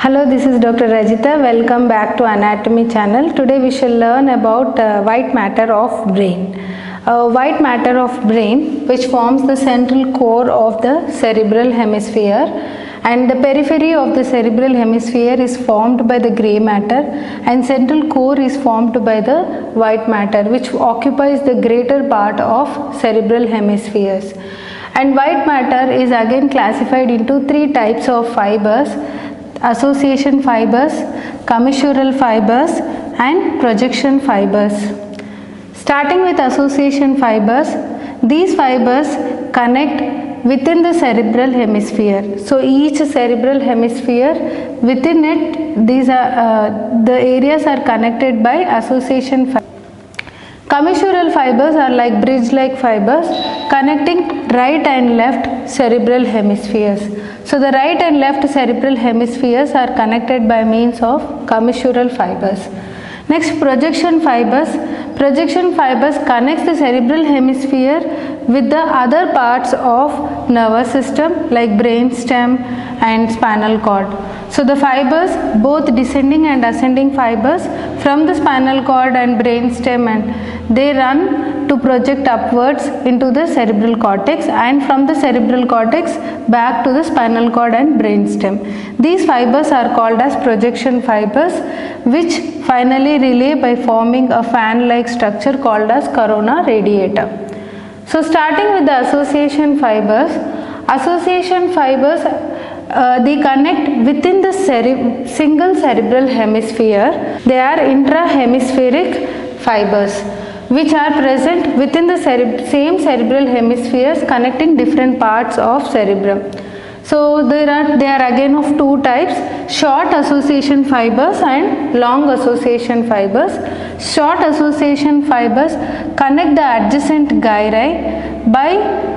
Hello, this is Dr. Rajita. Welcome back to Anatomy channel. Today we shall learn about white matter of brain. White matter of brain, which forms the central core of the cerebral hemisphere, and the periphery of the cerebral hemisphere is formed by the grey matter, and central core is formed by the white matter, which occupies the greater part of cerebral hemispheres. And white matter is again classified into three types of fibers: association fibers, commissural fibers, and projection fibers. Starting with association fibers, these fibers connect within the cerebral hemisphere. So each cerebral hemisphere, within it, these are the areas are connected by association fibers. Commissural fibers are like bridge-like fibers connecting right and left cerebral hemispheres. So the right and left cerebral hemispheres are connected by means of commissural fibers. Next, projection fibers. Projection fibers connects the cerebral hemisphere with the other parts of nervous system like brain stem and spinal cord. So the fibers, both descending and ascending fibers from the spinal cord and brain stem, and they run to project upwards into the cerebral cortex, and from the cerebral cortex back to the spinal cord and brain stem. These fibers are called as projection fibers, which finally relay by forming a fan-like structure called as corona radiata. So starting with the association fibers, they connect within the single cerebral hemisphere. They are intrahemispheric fibers, which are present within the same cerebral hemispheres connecting different parts of cerebrum. So they are again of two types: short association fibers and long association fibers. Short association fibers connect the adjacent gyri by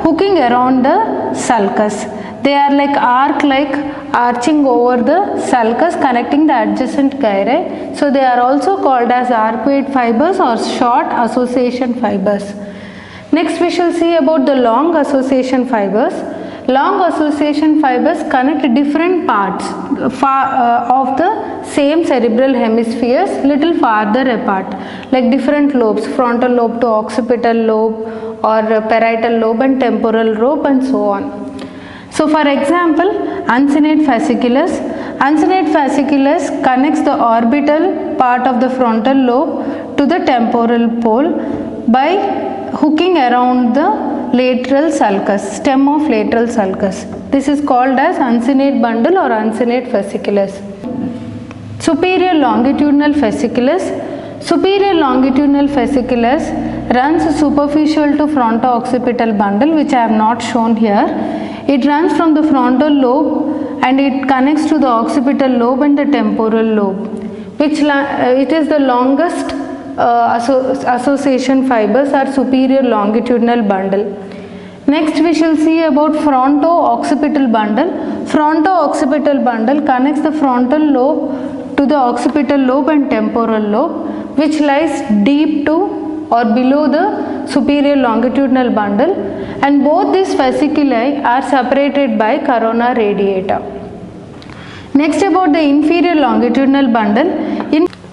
hooking around the sulcus. They are like arching over the sulcus connecting the adjacent gyri. So they are also called as arcuate fibers or short association fibers. Next we shall see about the long association fibers. Long association fibers connect different parts of the same cerebral hemispheres little farther apart, like different lobes, frontal lobe to occipital lobe, or parietal lobe and temporal lobe, and so on. So for example, uncinate fasciculus. Uncinate fasciculus connects the orbital part of the frontal lobe to the temporal pole by hooking around the lateral sulcus, stem of lateral sulcus. This is called as uncinate bundle or uncinate fasciculus. Superior longitudinal fasciculus. Superior longitudinal fasciculus runs superficial to fronto-occipital bundle, which I have not shown here. It runs from the frontal lobe and it connects to the occipital lobe and the temporal lobe, which it is the longest association fibers are superior longitudinal bundle. Next we shall see about fronto-occipital bundle. Fronto-occipital bundle connects the frontal lobe to the occipital lobe and temporal lobe, which lies deep to or below the superior longitudinal bundle, and both these fasciculi are separated by corona radiata. Next about the inferior longitudinal bundle.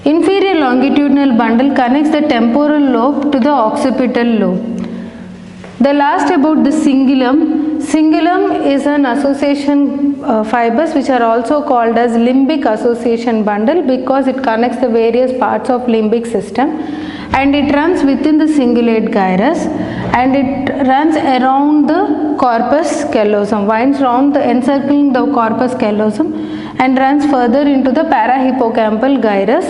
Inferior longitudinal bundle connects the temporal lobe to the occipital lobe. The last about the cingulum. Cingulum is an association fibers which are also called as limbic association bundle because it connects the various parts of limbic system, and it runs within the cingulate gyrus, and it runs around the corpus callosum, winds around encircling the corpus callosum, and runs further into the parahippocampal gyrus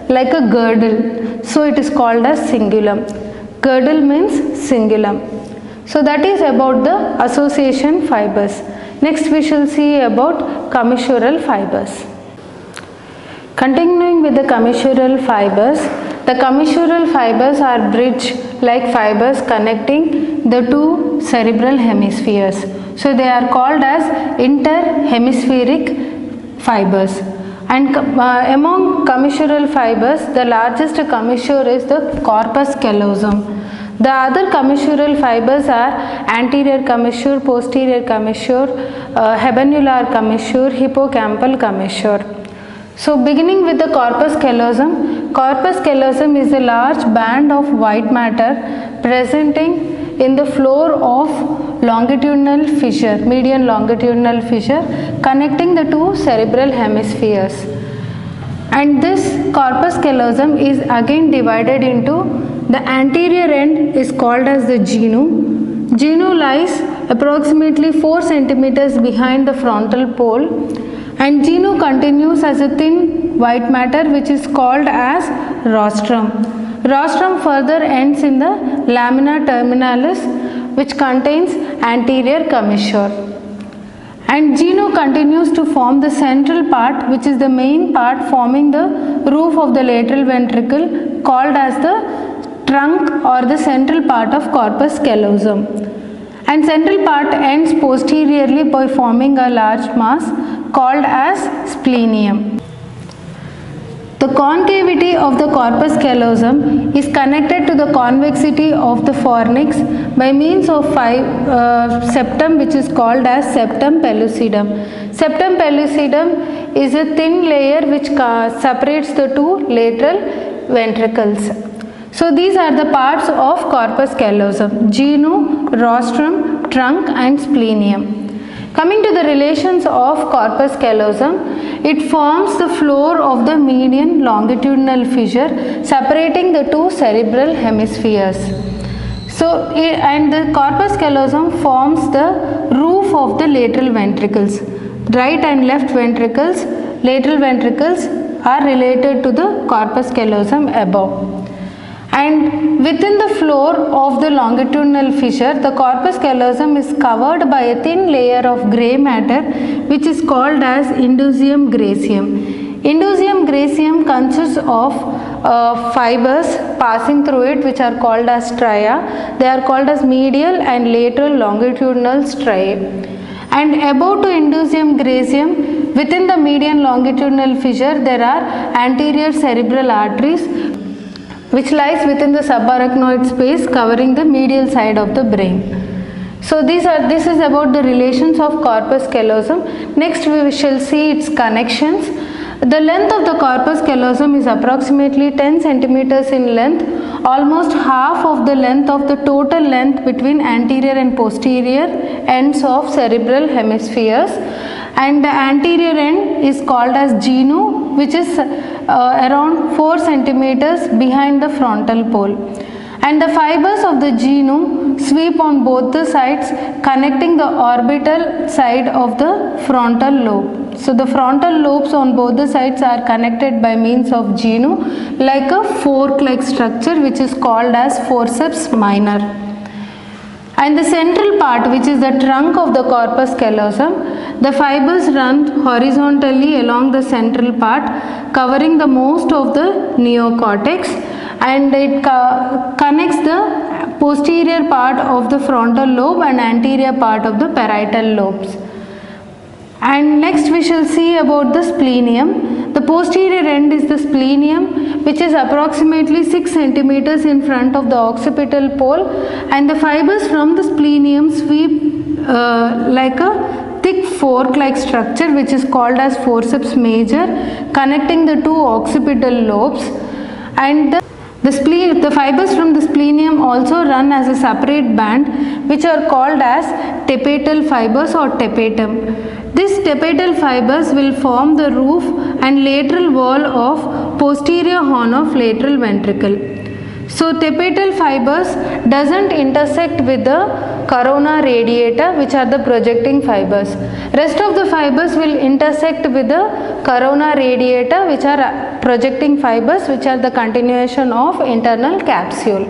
like a girdle. So it is called as cingulum. Girdle means cingulum. So that is about the association fibers. Next we shall see about commissural fibers. Continuing with the commissural fibers, the commissural fibers are bridge-like fibers connecting the two cerebral hemispheres. So they are called as interhemispheric fibers. And among commissural fibers, the largest commissure is the corpus callosum. The other commissural fibers are anterior commissure, posterior commissure, habenular commissure, hippocampal commissure. So beginning with the corpus callosum. Corpus callosum is a large band of white matter presenting in the floor of longitudinal fissure, median longitudinal fissure connecting the two cerebral hemispheres. And this corpus callosum is again divided into the anterior end is called as the genu. Genu lies approximately 4 centimeters behind the frontal pole, and genu continues as a thin white matter which is called as rostrum. Rostrum further ends in the lamina terminalis which contains anterior commissure. And genu continues to form the central part, which is the main part forming the roof of the lateral ventricle, called as the trunk or the central part of corpus callosum. And central part ends posteriorly by forming a large mass called as splenium. The concavity of the corpus callosum is connected to the convexity of the fornix by means of septum, which is called as septum pellucidum. Septum pellucidum is a thin layer which separates the two lateral ventricles. So these are the parts of corpus callosum: genu, rostrum, trunk and splenium. Coming to the relations of corpus callosum, it forms the floor of the median longitudinal fissure separating the two cerebral hemispheres. And the corpus callosum forms the roof of the lateral ventricles. Right and left ventricles, lateral ventricles are related to the corpus callosum above. And within the floor of the longitudinal fissure, the corpus callosum is covered by a thin layer of grey matter which is called as indusium gracium. Indusium gracium consists of fibers passing through it which are called as stria. They are called as medial and lateral longitudinal striae. And above to indusium gracium, within the median longitudinal fissure, there are anterior cerebral arteries which lies within the subarachnoid space covering the medial side of the brain. So this is about the relations of corpus callosum. Next we shall see its connections. The length of the corpus callosum is approximately 10 centimeters in length, almost half of the length of the total length between anterior and posterior ends of cerebral hemispheres, and the anterior end is called as genu, which is around 4 centimeters behind the frontal pole. And the fibers of the genu sweep on both the sides, connecting the orbital side of the frontal lobe. So the frontal lobes on both the sides are connected by means of genu like a fork-like structure which is called as forceps minor. And the central part, which is the trunk of the corpus callosum, the fibers run horizontally along the central part, covering the most of the neocortex, and it connects the posterior part of the frontal lobe and anterior part of the parietal lobes. And next we shall see about the splenium. The posterior end is the splenium, which is approximately 6 centimeters in front of the occipital pole, and the fibers from the splenium sweep like a thick fork-like structure which is called as forceps major, connecting the two occipital lobes. And the fibers from the splenium also run as a separate band which are called as tapetal fibers or tapetum. These tapetal fibers will form the roof and lateral wall of posterior horn of lateral ventricle. So tapetal fibers doesn't intersect with the corona radiata, which are the projecting fibers. Rest of the fibers will intersect with the corona radiata, which are projecting fibers, which are the continuation of internal capsule.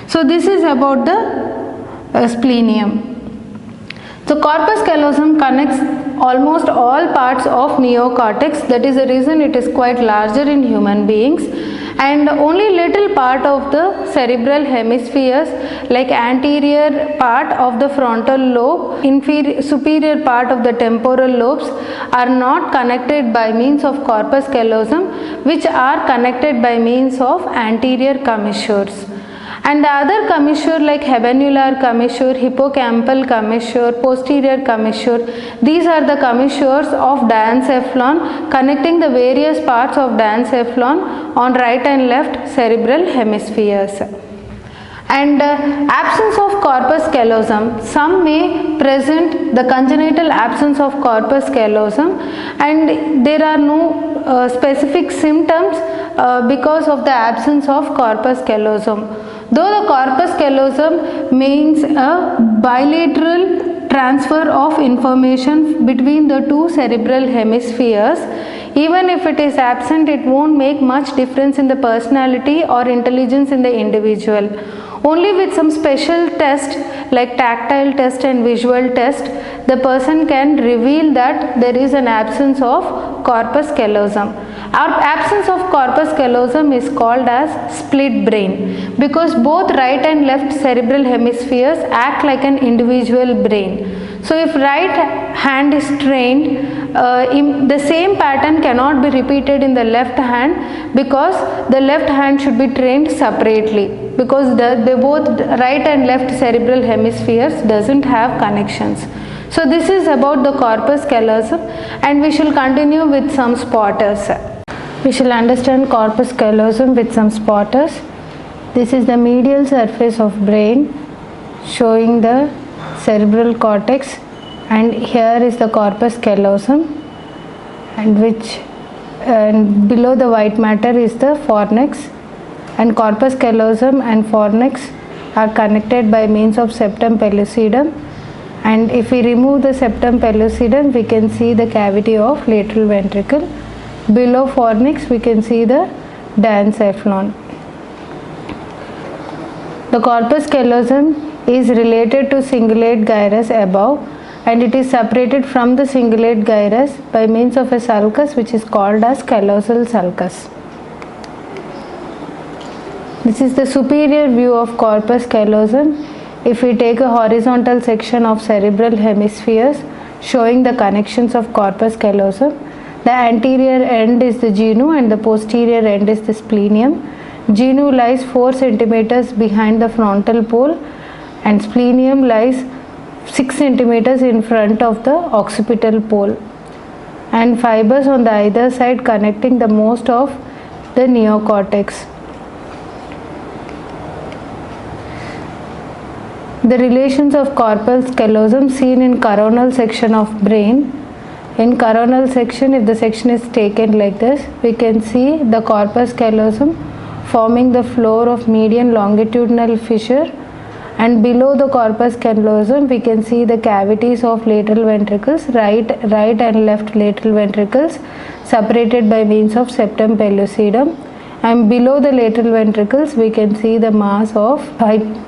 So this is about the splenium. The corpus callosum connects almost all parts of neocortex. That is the reason it is quite larger in human beings, and only little part of the cerebral hemispheres like anterior part of the frontal lobe, superior part of the temporal lobes are not connected by means of corpus callosum, which are connected by means of anterior commissures. And the other commissure like habenular commissure, hippocampal commissure, posterior commissure, these are the commissures of diencephalon connecting the various parts of diencephalon on right and left cerebral hemispheres. And absence of corpus callosum, some may present the congenital absence of corpus callosum, and there are no specific symptoms because of the absence of corpus callosum. Though the corpus callosum means a bilateral transfer of information between the two cerebral hemispheres, even if it is absent, it won't make much difference in the personality or intelligence in the individual. Only with some special test like tactile test and visual test, the person can reveal that there is an absence of corpus callosum. Our absence of corpus callosum is called as split brain, because both right and left cerebral hemispheres act like an individual brain. So if right hand is trained, the same pattern cannot be repeated in the left hand, because the left hand should be trained separately, because they both right and left cerebral hemispheres doesn't have connections. So this is about the corpus callosum, and we shall continue with some spotters. We shall understand corpus callosum with some spotters. This is the medial surface of brain showing the cerebral cortex, and here is the corpus callosum, and below the white matter is the fornix, and corpus callosum and fornix are connected by means of septum pellucidum, and if we remove the septum pellucidum, we can see the cavity of lateral ventricle. Below fornix we can see the diencephalon. The corpus callosum is related to cingulate gyrus above, and it is separated from the cingulate gyrus by means of a sulcus which is called as callosal sulcus. This is the superior view of corpus callosum. If we take a horizontal section of cerebral hemispheres showing the connections of corpus callosum, the anterior end is the genu and the posterior end is the splenium. Genu lies 4 cm behind the frontal pole, and splenium lies 6 cm in front of the occipital pole, and fibers on the either side connecting the most of the neocortex. The relations of corpus callosum seen in coronal section of brain. In coronal section, if the section is taken like this, we can see the corpus callosum forming the floor of median longitudinal fissure, and below the corpus callosum we can see the cavities of lateral ventricles, right and left lateral ventricles separated by means of septum pellucidum, and below the lateral ventricles we can see the mass of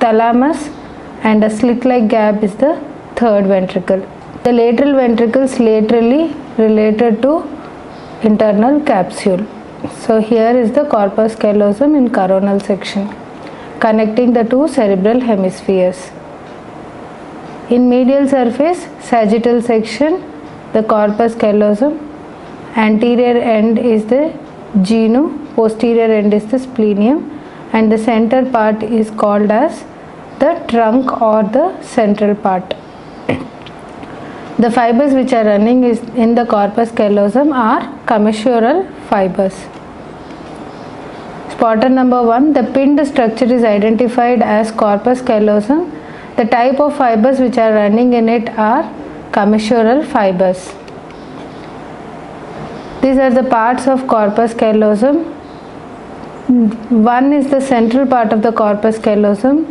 thalamus, and a slit-like gap is the third ventricle. The lateral ventricles laterally related to internal capsule. So here is the corpus callosum in coronal section connecting the two cerebral hemispheres. In medial surface, sagittal section, the corpus callosum, anterior end is the genu, posterior end is the splenium, and the center part is called as the trunk or the central part. The fibers which are running in the corpus callosum are commissural fibers. Spotter number 1, the pinned structure is identified as corpus callosum. The type of fibers which are running in it are commissural fibers. These are the parts of corpus callosum. 1 is the central part of the corpus callosum,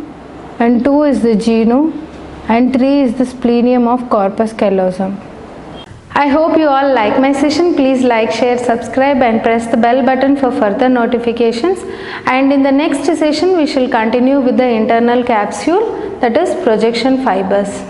and 2 is the genu, and 3 is the splenium of corpus callosum. I hope you all like my session. Please like, share, subscribe and press the bell button for further notifications. And in the next session we shall continue with the internal capsule, that is projection fibers.